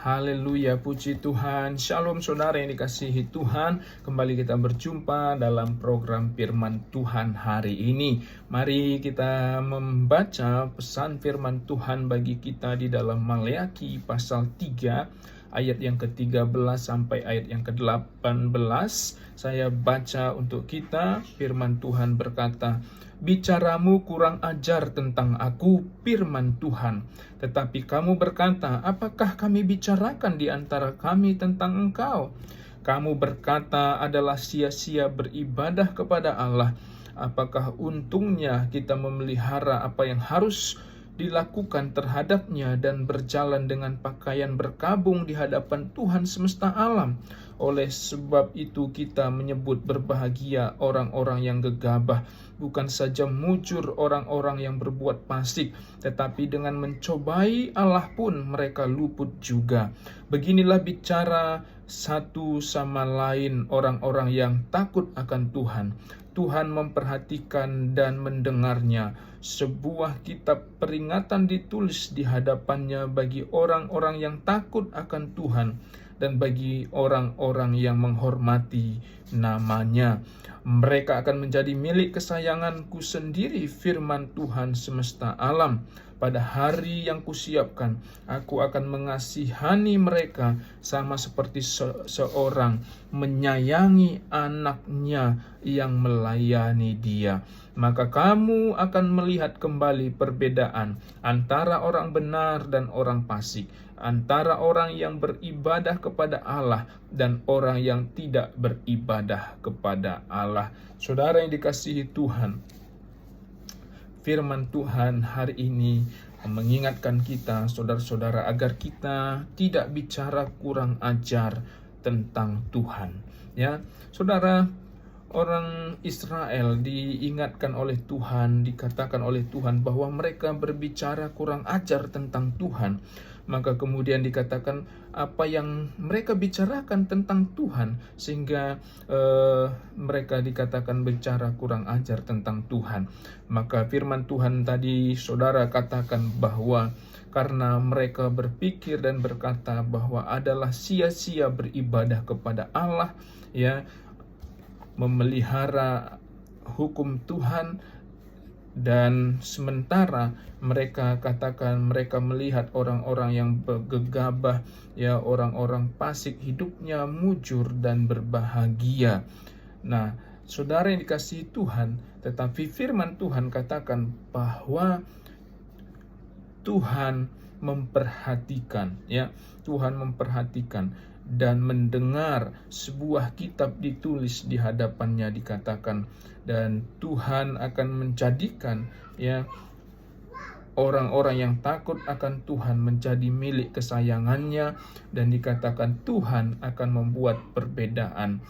Haleluya, puji Tuhan. Shalom saudara yang dikasihi Tuhan. Kembali kita berjumpa dalam program Firman Tuhan hari ini. Mari kita membaca pesan firman Tuhan bagi kita di dalam Maleakhi pasal 3 ayat yang ke-13 sampai ayat yang ke-18. Saya baca untuk kita. Firman Tuhan berkata, "Bicaramu kurang ajar tentang aku, firman Tuhan. Tetapi kamu berkata, apakah kami bicarakan di antara kami tentang engkau? Kamu berkata adalah sia-sia beribadah kepada Allah. Apakah untungnya kita memelihara apa yang harus dilakukan terhadapnya dan berjalan dengan pakaian berkabung di hadapan Tuhan semesta alam? Oleh sebab itu kita menyebut berbahagia orang-orang yang gegabah, bukan saja mujur orang-orang yang berbuat fasik, tetapi dengan mencobai Allah pun mereka luput juga. Beginilah bicara satu sama lain orang-orang yang takut akan Tuhan. Tuhan memperhatikan dan mendengarnya. Sebuah kitab peringatan ditulis di hadapannya bagi orang-orang yang takut akan Tuhan dan bagi orang-orang yang menghormati namanya. Mereka akan menjadi milik kesayanganku sendiri, firman Tuhan semesta alam. Pada hari yang kusiapkan, aku akan mengasihani mereka sama seperti seorang menyayangi anaknya yang melayani dia. Maka kamu akan melihat kembali perbedaan antara orang benar dan orang fasik, antara orang yang beribadah kepada Allah dan orang yang tidak beribadah kepada Allah." Saudara yang dikasihi Tuhan, firman Tuhan hari ini mengingatkan kita, saudara-saudara, agar kita tidak bicara kurang ajar tentang Tuhan. Ya, saudara, orang Israel diingatkan oleh Tuhan, dikatakan oleh Tuhan bahwa mereka berbicara kurang ajar tentang Tuhan. Maka kemudian dikatakan apa yang mereka bicarakan tentang Tuhan, sehingga mereka dikatakan bicara kurang ajar tentang Tuhan. Maka firman Tuhan tadi saudara katakan bahwa karena mereka berpikir dan berkata bahwa adalah sia-sia beribadah kepada Allah, ya, memelihara hukum Tuhan, dan sementara mereka katakan mereka melihat orang-orang yang gegabah, ya, orang-orang fasik hidupnya mujur dan berbahagia. Nah, saudara yang dikasihi Tuhan, tetapi firman Tuhan katakan bahwa Tuhan memperhatikan, ya, Tuhan memperhatikan dan mendengar. Sebuah kitab ditulis di hadapannya, dikatakan, dan Tuhan akan menjadikan, ya, orang-orang yang takut akan Tuhan menjadi milik kesayangannya, dan dikatakan Tuhan akan membuat perbedaan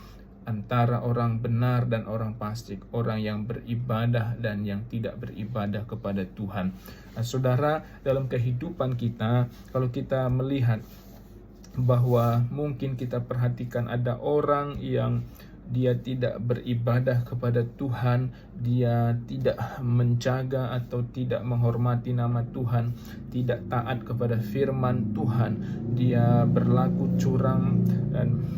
antara orang benar dan orang fasik, orang yang beribadah dan yang tidak beribadah kepada Tuhan. Nah, saudara, dalam kehidupan kita, kalau kita melihat bahwa mungkin kita perhatikan ada orang yang dia tidak beribadah kepada Tuhan, dia tidak menjaga atau tidak menghormati nama Tuhan, tidak taat kepada firman Tuhan, dia berlaku curang,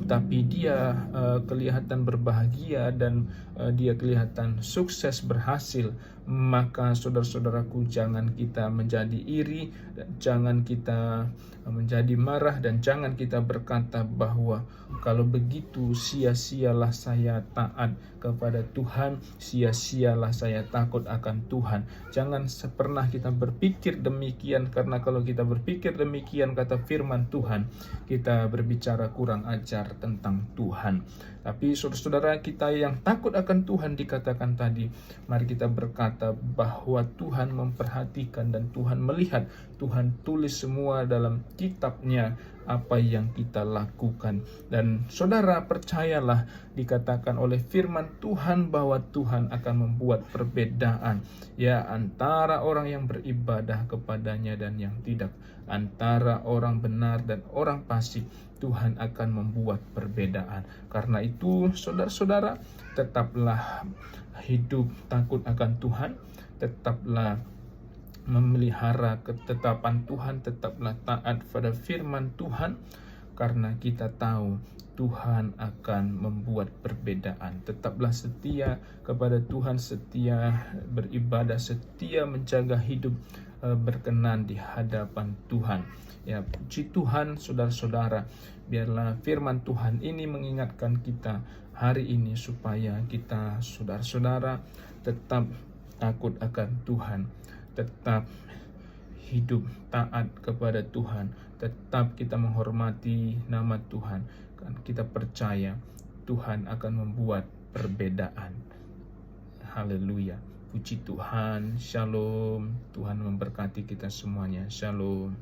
tapi dia kelihatan berbahagia dan dia kelihatan sukses, berhasil. Maka saudara-saudaraku, jangan kita menjadi iri, jangan kita menjadi marah, dan jangan kita berkata bahwa kalau begitu sia-sialah saya taat kepada Tuhan, sia-sialah saya takut akan Tuhan. Jangan pernah kita berpikir demikian, karena kalau kita berpikir demikian, kata firman Tuhan, kita berbicara kurang ajar tentang Tuhan. Tapi saudara-saudara kita yang takut akan Tuhan, dikatakan tadi, mari kita berkata bahwa Tuhan memperhatikan dan Tuhan melihat. Tuhan tulis semua dalam kitabnya apa yang kita lakukan. Dan saudara percayalah, dikatakan oleh firman Tuhan bahwa Tuhan akan membuat perbedaan, ya, antara orang yang beribadah kepadanya dan yang tidak, antara orang benar dan orang fasik. Tuhan akan membuat perbedaan. Karena itu saudara-saudara, tetaplah hidup takut akan Tuhan, tetaplah memelihara ketetapan Tuhan, tetaplah taat pada firman Tuhan, karena kita tahu Tuhan akan membuat perbedaan. Tetaplah setia kepada Tuhan, setia beribadah, setia menjaga hidup berkenan di hadapan Tuhan. Ya, puji Tuhan saudara-saudara, biarlah firman Tuhan ini mengingatkan kita hari ini supaya kita saudara-saudara tetap takut akan Tuhan, tetap hidup taat kepada Tuhan, tetap kita menghormati nama Tuhan, kan kita percaya Tuhan akan membuat perbedaan. Haleluya, puji Tuhan. Shalom. Tuhan memberkati kita semuanya. Shalom.